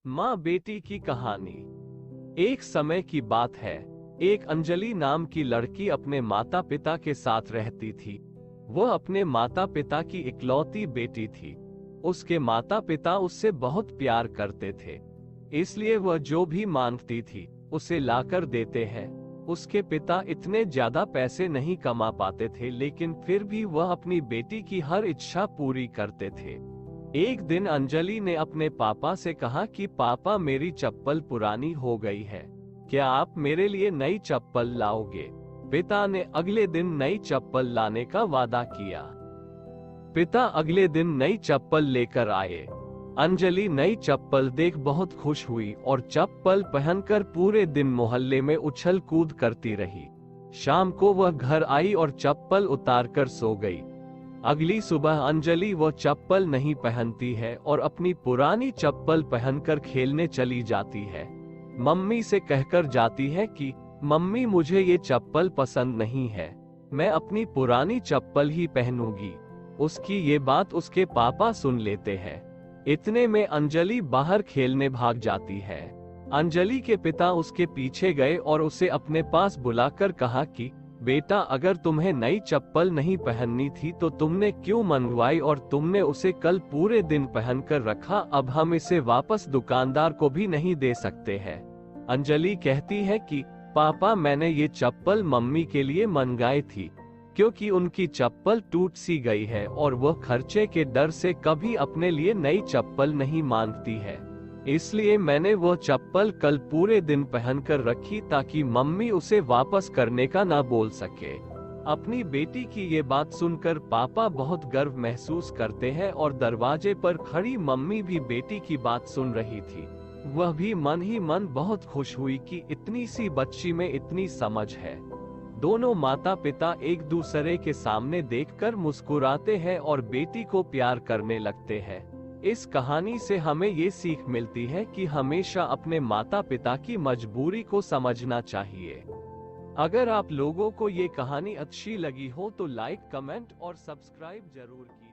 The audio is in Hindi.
माँ बेटी की कहानी। एक समय की बात है, एक अंजलि नाम की लड़की अपने माता पिता के साथ रहती थी। वह अपने माता पिता की इकलौती बेटी थी। उसके माता पिता उससे बहुत प्यार करते थे, इसलिए वह जो भी मांगती थी उसे लाकर देते हैं। उसके पिता इतने ज्यादा पैसे नहीं कमा पाते थे, लेकिन फिर भी वह अपनी बेटी की हर इच्छा पूरी करते थे। एक दिन अंजलि ने अपने पापा से कहा कि पापा, मेरी चप्पल पुरानी हो गई है, क्या आप मेरे लिए नई चप्पल लाओगे? पिता ने अगले दिन नई चप्पल लाने का वादा किया। पिता अगले दिन नई चप्पल लेकर आए। अंजलि नई चप्पल देख बहुत खुश हुई और चप्पल पहनकर पूरे दिन मोहल्ले में उछल कूद करती रही। शाम को वह घर आई और चप्पल उतारकर सो गई। अगली सुबह अंजलि वो चप्पल नहीं पहनती है और अपनी पुरानी चप्पल पहनकर खेलने चली जाती है। मम्मी से कहकर जाती है कि मम्मी, मुझे ये चप्पल पसंद नहीं है, मैं अपनी पुरानी चप्पल ही पहनूंगी। उसकी ये बात उसके पापा सुन लेते हैं। इतने में अंजलि बाहर खेलने भाग जाती है। अंजलि के पिता उसके पीछे गए और उसे अपने पास बुलाकर कहा कि बेटा, अगर तुम्हें नई चप्पल नहीं पहननी थी तो तुमने क्यों मंगवाई, और तुमने उसे कल पूरे दिन पहनकर रखा, अब हम इसे वापस दुकानदार को भी नहीं दे सकते हैं। अंजलि कहती है कि पापा, मैंने ये चप्पल मम्मी के लिए मंगाई थी, क्योंकि उनकी चप्पल टूट सी गई है और वह खर्चे के डर से कभी अपने लिए नई चप्पल नहीं मांगती है। इसलिए मैंने वो चप्पल कल पूरे दिन पहनकर रखी ताकि मम्मी उसे वापस करने का ना बोल सके। अपनी बेटी की ये बात सुनकर पापा बहुत गर्व महसूस करते हैं और दरवाजे पर खड़ी मम्मी भी बेटी की बात सुन रही थी। वह भी मन ही मन बहुत खुश हुई कि इतनी सी बच्ची में इतनी समझ है। दोनों माता पिता एक दूसरे के सामने देखकर मुस्कुराते हैं और बेटी को प्यार करने लगते हैं। इस कहानी से हमें ये सीख मिलती है कि हमेशा अपने माता पिता की मजबूरी को समझना चाहिए। अगर आप लोगों को ये कहानी अच्छी लगी हो तो लाइक, कमेंट और सब्सक्राइब जरूर कीजिए।